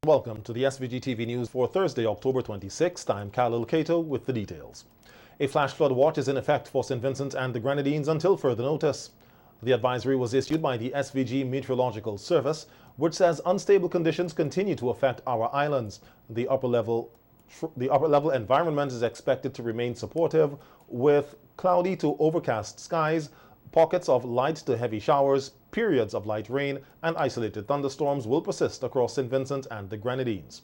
Welcome to the SVG-TV news for Thursday, October 26th. I'm Khalil Cato with the details. A flash flood watch is in effect for St. Vincent and the Grenadines until further notice. The advisory was issued by the SVG Meteorological Service, which says unstable conditions continue to affect our islands. The upper level environment is expected to remain supportive, with cloudy to overcast skies, pockets of light to heavy showers, periods of light rain, and isolated thunderstorms will persist across St. Vincent and the Grenadines.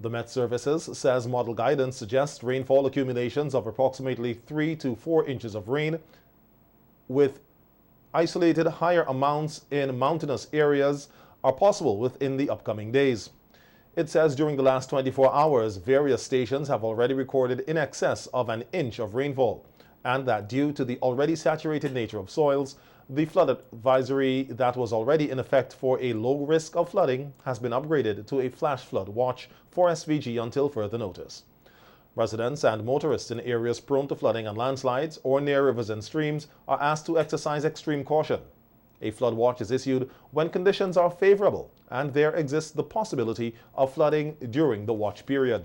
The Met Services says model guidance suggests rainfall accumulations of approximately 3 to 4 inches of rain, with isolated higher amounts in mountainous areas are possible within the upcoming days. It says during the last 24 hours, various stations have already recorded in excess of an inch of rainfall, and that due to the already saturated nature of soils, the flood advisory that was already in effect for a low risk of flooding has been upgraded to a flash flood watch for SVG until further notice. Residents and motorists in areas prone to flooding and landslides or near rivers and streams are asked to exercise extreme caution. A flood watch is issued when conditions are favorable and there exists the possibility of flooding during the watch period.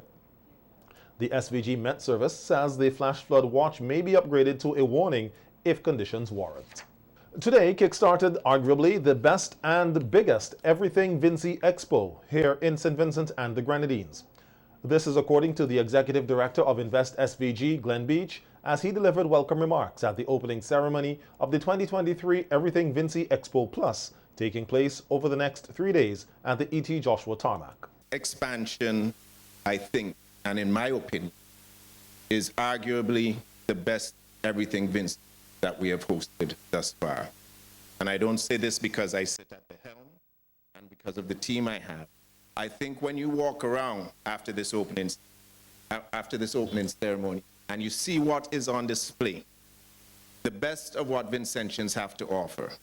The SVG Met Service says the flash flood watch may be upgraded to a warning if conditions warrant. Today kick-started arguably the best and biggest Everything Vinci Expo here in St. Vincent and the Grenadines. This is according to the Executive Director of Invest SVG, Glenn Beach, as he delivered welcome remarks at the opening ceremony of the 2023 Everything Vinci Expo Plus, taking place over the next 3 days at the E.T. Joshua Tarmac. Expansion, I think, and in my opinion, is arguably the best Everything Vinci that we have hosted thus far. And I don't say this because I sit at the helm and because of the team I have. I think when you walk around after this opening ceremony and you see what is on display, the best of what Vincentians have to offer.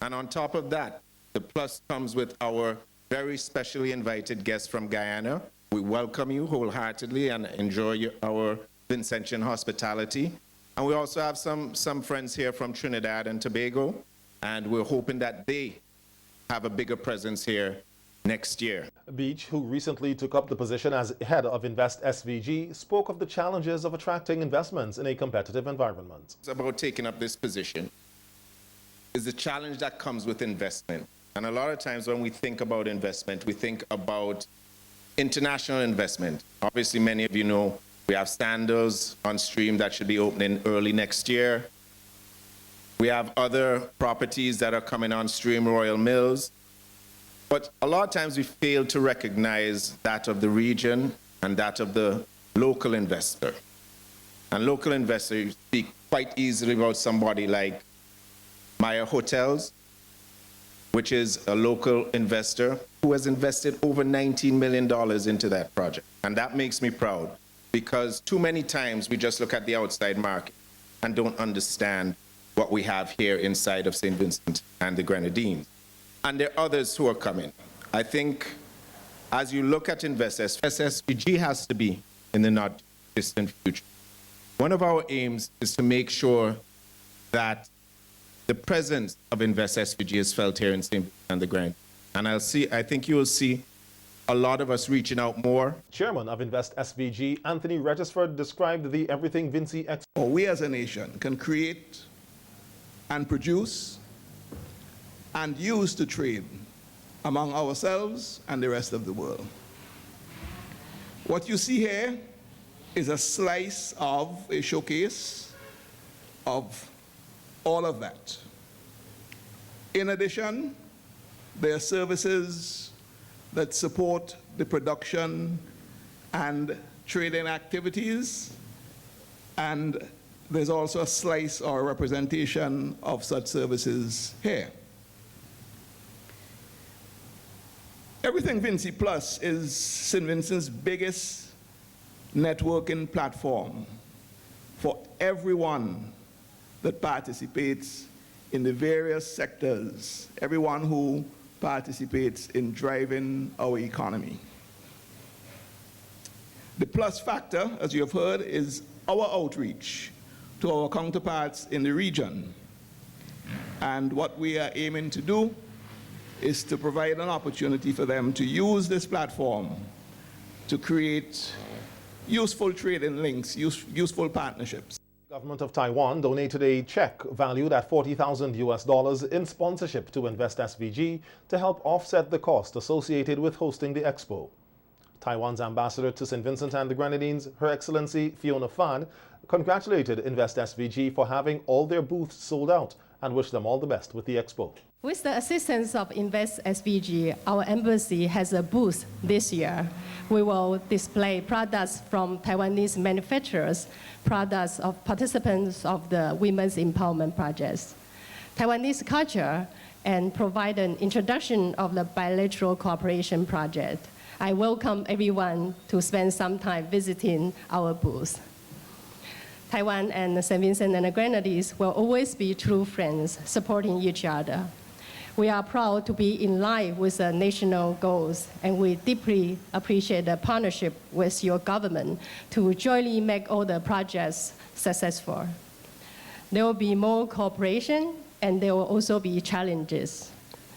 And on top of that, the plus comes with our very specially invited guests from Guyana. We welcome you wholeheartedly and enjoy our Vincentian hospitality. And we also have some friends here from Trinidad and Tobago, and we're hoping that they have a bigger presence here next year. Beach, who recently took up the position as head of Invest SVG, spoke of the challenges of attracting investments in a competitive environment. It's about taking up this position is the challenge that comes with investment. And a lot of times when we think about investment, we think about international investment. Obviously, many of you know we have standards on stream that should be opening early next year. We have other properties that are coming on stream, Royal Mills. But a lot of times we fail to recognize that of the region and that of the local investor. And local investors speak quite easily about somebody like Maya Hotels, which is a local investor who has invested over $19 million into that project. And that makes me proud, because too many times we just look at the outside market and don't understand what we have here inside of St. Vincent and the Grenadines. And there are others who are coming. I think as you look at investors, SVG has to be in the not distant future. One of our aims is to make sure that the presence of Invest SVG is felt here in St. Vincent and the Grenadines. And I think you will see a lot of us reaching out more. Chairman of Invest SVG, Anthony Regisford, described the Everything Vinci Expo. We as a nation can create and produce and use to trade among ourselves and the rest of the world. What you see here is a slice of a showcase of all of that. In addition, there are services that support the production and trading activities, and there's also a slice or a representation of such services here. Everything Vinci Plus is St. Vincent's biggest networking platform for everyone that participates in the various sectors, everyone who participates in driving our economy. The plus factor, as you have heard, is our outreach to our counterparts in the region. And what we are aiming to do is to provide an opportunity for them to use this platform to create useful trading links, useful partnerships. The government of Taiwan donated a check valued at $40,000 in sponsorship to Invest SVG to help offset the cost associated with hosting the expo. Taiwan's ambassador to St. Vincent and the Grenadines, Her Excellency Fiona Fan, congratulated Invest SVG for having all their booths sold out and wished them all the best with the expo. With the assistance of Invest SVG, our embassy has a booth this year. We will display products from Taiwanese manufacturers, products of participants of the Women's Empowerment Projects, Taiwanese culture, and provide an introduction of the bilateral cooperation project. I welcome everyone to spend some time visiting our booth. Taiwan and St. Vincent and the Grenadines will always be true friends, supporting each other. We are proud to be in line with the national goals, and we deeply appreciate the partnership with your government to jointly make all the projects successful. There will be more cooperation, and there will also be challenges.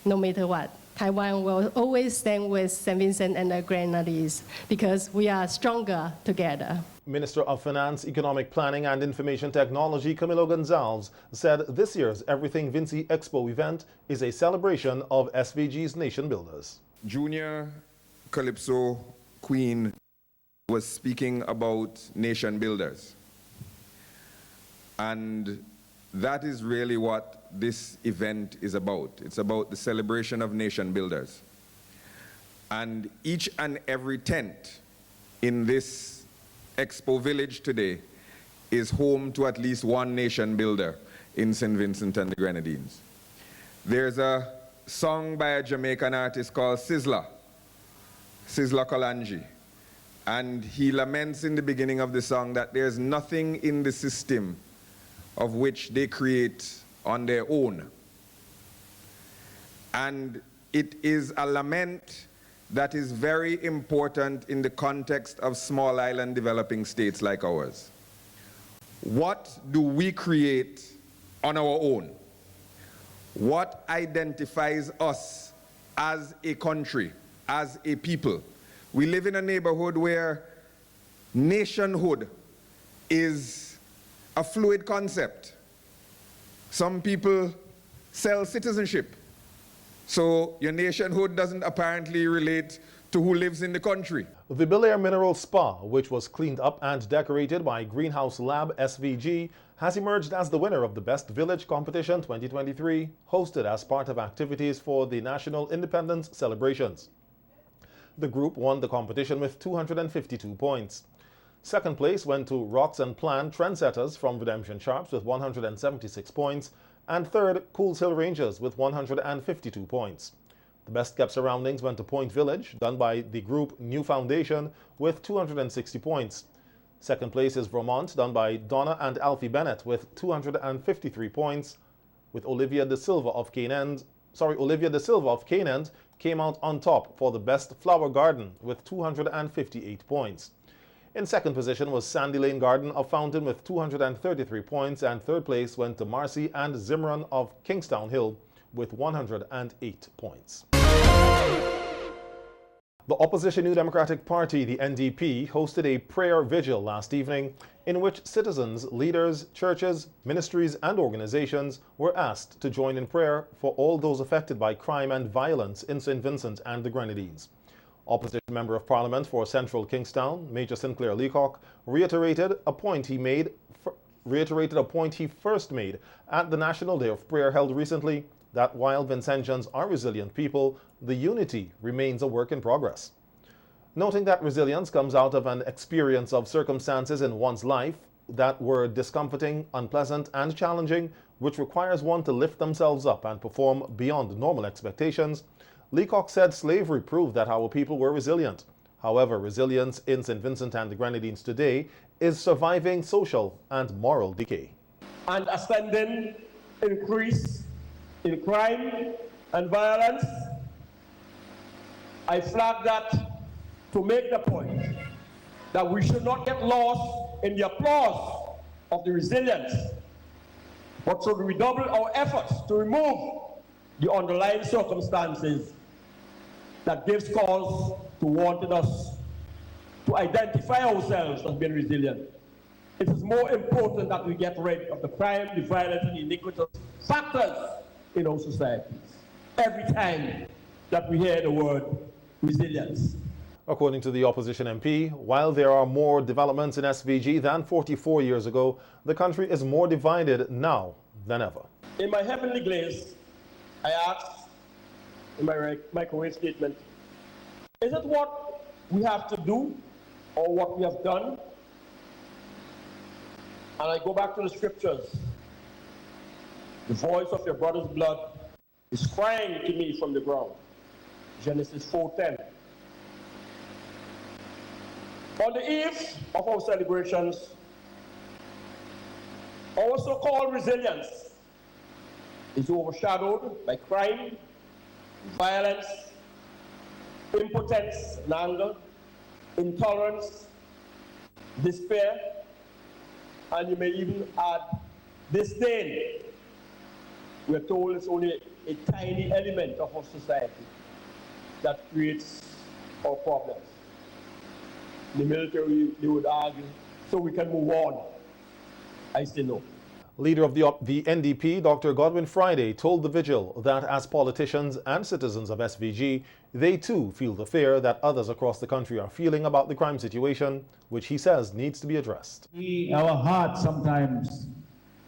No matter what, Taiwan will always stand with St. Vincent and the Grenadines because we are stronger together. Minister of Finance, Economic Planning and Information Technology Camilo Gonzalez said this year's Everything Vinci Expo event is a celebration of SVG's nation builders. Junior Calypso Queen was speaking about nation builders. And that is really what this event is about. It's about the celebration of nation builders. And each and every tent in this Expo Village today is home to at least one nation builder in St. Vincent and the Grenadines. There's a song by a Jamaican artist called Sizzla Kalanji, and he laments in the beginning of the song that there's nothing in the system of which they create on their own. And it is a lament that is very important in the context of small island developing states like ours. What do we create on our own? What identifies us as a country, as a people? We live in a neighborhood where nationhood is a fluid concept. Some people sell citizenship. So your nationhood doesn't apparently relate to who lives in the country. The Bel Air Mineral Spa, which was cleaned up and decorated by Greenhouse Lab SVG, has emerged as the winner of the Best Village Competition 2023, hosted as part of activities for the National Independence Celebrations. The group won the competition with 252 points. Second place went to Rocks and Plan Trendsetters from Redemption Sharps with 176 points, and third, Cools Hill Rangers with 152 points. The best kept surroundings went to Point Village, done by the group New Foundation with 260 points. Second place is Vermont, done by Donna and Alfie Bennett with 253 points, with Olivia De Silva of Canaan came out on top for the best flower garden with 258 points. In second position was Sandy Lane Garden of Fountain with 233 points, and third place went to Marcy and Zimran of Kingstown Hill with 108 points. The opposition New Democratic Party, the NDP, hosted a prayer vigil last evening in which citizens, leaders, churches, ministries and organizations were asked to join in prayer for all those affected by crime and violence in St. Vincent and the Grenadines. Opposition Member of Parliament for Central Kingstown, Major Sinclair Leacock, reiterated a point he first made at the National Day of Prayer held recently, that while Vincentians are resilient people, the unity remains a work in progress. Noting that resilience comes out of an experience of circumstances in one's life that were discomforting, unpleasant, and challenging, which requires one to lift themselves up and perform beyond normal expectations, Leacock said slavery proved that our people were resilient. However, resilience in St. Vincent and the Grenadines today is surviving social and moral decay. And a sudden increase in crime and violence, I flag that to make the point that we should not get lost in the applause of the resilience, but should redouble our efforts to remove the underlying circumstances that gives cause to wanting us to identify ourselves as being resilient. It is more important that we get rid of the crime, the violence, and the iniquitous factors in our societies every time that we hear the word resilience. According to the opposition MP, while there are more developments in SVG than 44 years ago, the country is more divided now than ever. In my heavenly glaze, I asked in my microwave statement, is it what we have to do or what we have done? And I go back to the scriptures. The voice of your brother's blood is crying to me from the ground. Genesis 4:10. On the eve of our celebrations, our so-called resilience is overshadowed by crime, violence, impotence and anger, intolerance, despair, and you may even add disdain. We're told it's only a tiny element of our society that creates our problems. The military, they would argue, so we can move on. I say no. Leader of the NDP, Dr. Godwin Friday, told the vigil that as politicians and citizens of SVG, they too feel the fear that others across the country are feeling about the crime situation, which he says needs to be addressed. Our hearts sometimes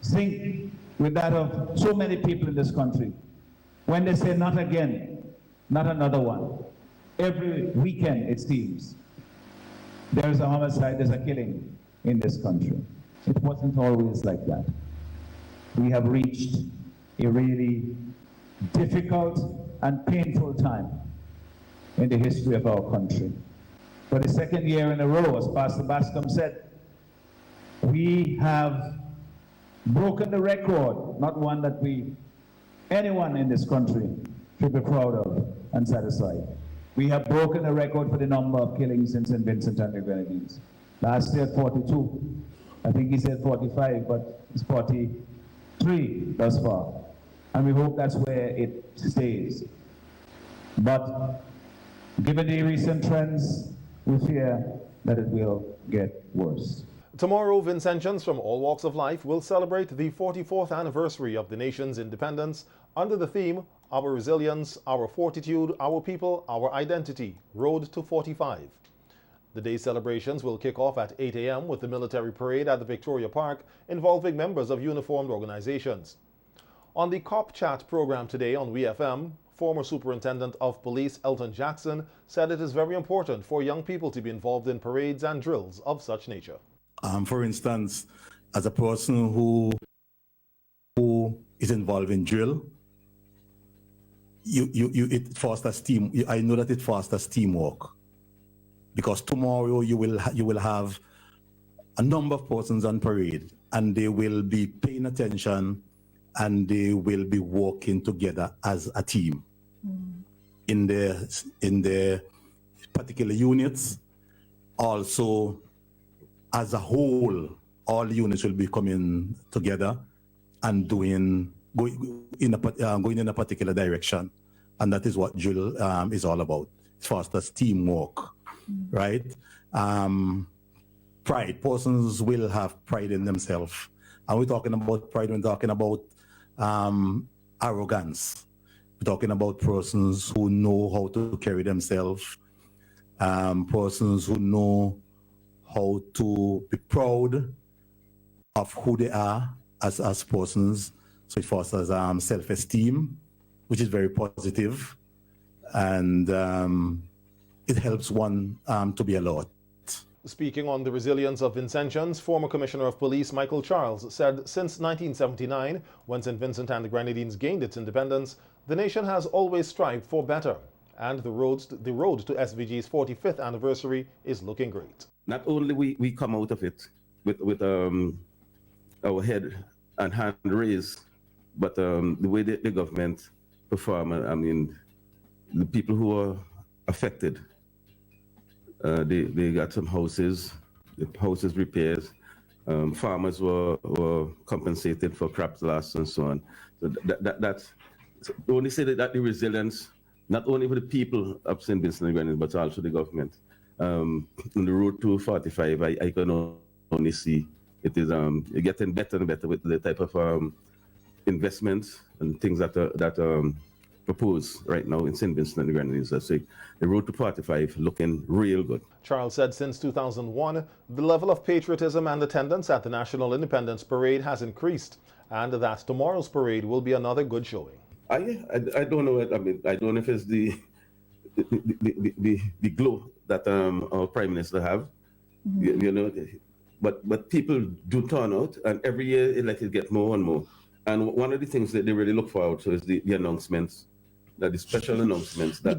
sink with that of so many people in this country when they say not again, not another one. Every weekend, it seems, there's a homicide, there's a killing in this country. It wasn't always like that. We have reached a really difficult and painful time in the history of our country. For the second year in a row, as Pastor Bascom said, we have broken the record, not one that anyone in this country should be proud of and satisfied. We have broken the record for the number of killings in St. Vincent and the Grenadines. Last year, 42. I think he said 45, but it's 43 thus far. And we hope that's where it stays. But given the recent trends, we fear that it will get worse. Tomorrow, Vincentians from all walks of life will celebrate the 44th anniversary of the nation's independence under the theme, Our Resilience, Our Fortitude, Our People, Our Identity, Road to 45. The day's celebrations will kick off at 8 a.m. with the military parade at the Victoria Park involving members of uniformed organizations. On the Cop Chat program today on WeFM, former Superintendent of Police Elton Jackson said it is very important for young people to be involved in parades and drills of such nature. For instance, as a person who is involved in drill, it fosters team. I know that it fosters teamwork, because tomorrow you will have a number of persons on parade, and they will be paying attention, and they will be working together as a team in their particular units. Also, as a whole, all units will be coming together and going in a particular direction, and that is what drill is all about. It fosters teamwork, right? Pride. Persons will have pride in themselves, and we're talking about pride. We're talking about arrogance. We're talking about persons who know how to carry themselves, persons who know how to be proud of who they are as persons. So it fosters self-esteem, which is very positive, and it helps one to be alert. Speaking on the resilience of Vincentians, former Commissioner of Police Michael Charles said since 1979, when St. Vincent and the Grenadines gained its independence, the nation has always strived for better, and the road to SVG's 45th anniversary is looking great. Not only we come out of it with our head and hand raised, but the way the government perform, I mean, the people who are affected, they got some houses, the houses repairs, farmers were compensated for crop loss and so on. So So I only say that the resilience, not only for the people of St. Vincent and Grenadines, but also the government. On the road to 45, I can only see it is getting better and better with the type of investments and things that proposed right now in St. Vincent and the Grenadines. I say the road to 45 looking real good. Charles said since 2001, the level of patriotism and attendance at the National Independence Parade has increased, and that tomorrow's parade will be another good showing. I don't know. I mean, I don't know if it's the glow that our Prime Minister have, you know, but people do turn out, and every year it gets more and more. And one of the things that they really look forward to is the announcements, the special announcements that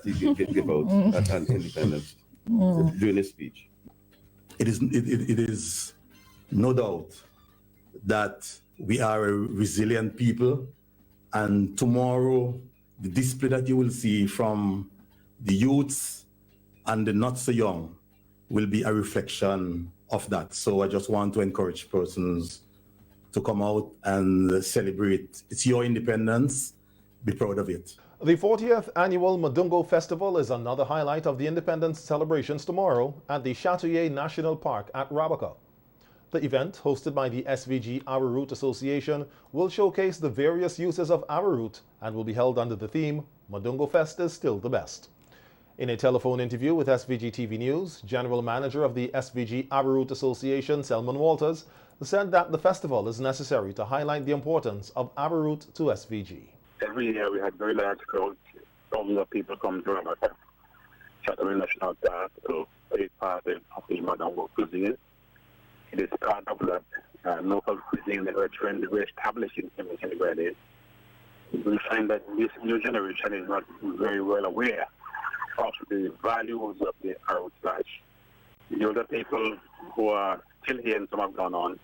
he give out at Independence during his speech. It is no doubt that we are a resilient people, and tomorrow the display that you will see from the youths and the not so young will be a reflection of that. So I just want to encourage persons to come out and celebrate. It's your independence. Be proud of it. The 40th annual Madungo Festival is another highlight of the independence celebrations tomorrow at the Chatouillet National Park at Rabaca. The event, hosted by the SVG Arrowroot Association, will showcase the various uses of arrowroot and will be held under the theme, Madungo Fest is still the best. In a telephone interview with SVG-TV News, General Manager of the SVG Arrowroot Association, Selman Walters, said that the festival is necessary to highlight the importance of arrowroot to SVG. Every year we had very large crowds. Thousands of people come to Rabaca, Chatouillet National Park to take part of the Madungo cuisine. It is part of that local cuisine that we're trying to establish in the Grenadines. We find that this new generation is not very well aware of the values of the arrowroot starch. The older people who are still here and some have gone on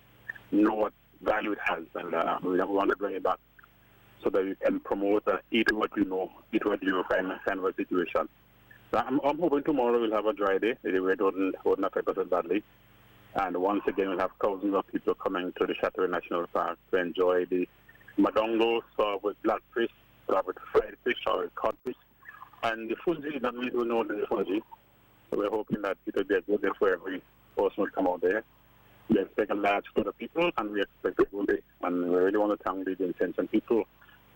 know what value it has, and we want to bring it back so that we can promote eat what you know, eat what you kind of a situation. So I'm hoping tomorrow we'll have a dry day. The weather wouldn't affect us badly. And once again, we'll have thousands of people coming to the Chatouillet National Park to enjoy the Madungo served with blackfish, served with fried fish or codfish. And the fungi that we do know the fungi. So we're hoping that it will be a good day for every person who come out there. We expect a large crowd of people, and we expect a good day. And we really want to thank the Vincentian people,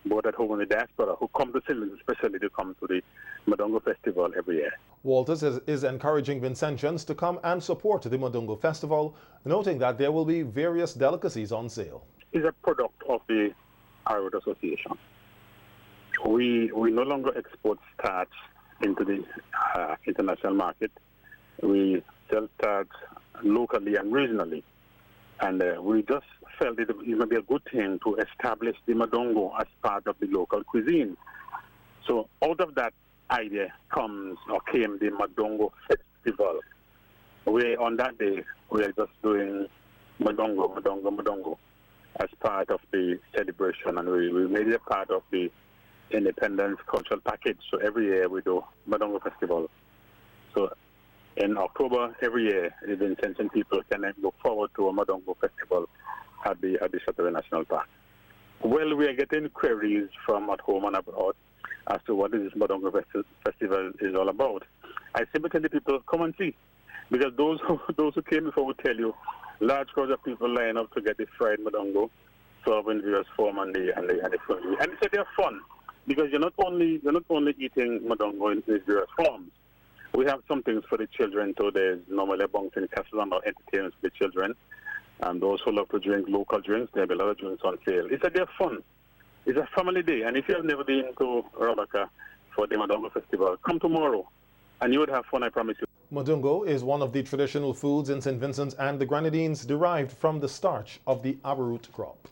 both at home and the diaspora, who come to St. Vincent, especially to come to the Madungo Festival every year. Walters is encouraging Vincentians to come and support the Madungo Festival, noting that there will be various delicacies on sale. It's a product of the Arrowroot Association. We no longer export starch into the international market. We sell starch locally and regionally. And we just felt it would be a good thing to establish the Madungo as part of the local cuisine. So out of that idea came the Madungo Festival. On that day, we are just doing Madungo as part of the celebration, and we made it a part of the Independence Cultural Package. So every year we do Madungo Festival. So in October every year, the Vincentian people can look forward to a Madungo Festival at the Chatouillet National Park. Well, we are getting queries from at home and abroad as to what this Madungo Festival is all about. I simply tell the people, come and see, because those who came before will tell you, large crowds of people line up to get the fried Madungo, served in various form and the fungi. And it's they're fun, because you're not only eating Madungo in these various forms. We have some things for the children too. There's normally a bouncing castle and entertainments for the children. And those who love to drink local drinks, there will be a lot of drinks on sale. It's a day of fun. It's a family day. And if you have never been to Rabaca for the Madungo Festival, come tomorrow and you would have fun, I promise you. Madungo is one of the traditional foods in St. Vincent and the Grenadines derived from the starch of the arrowroot crop.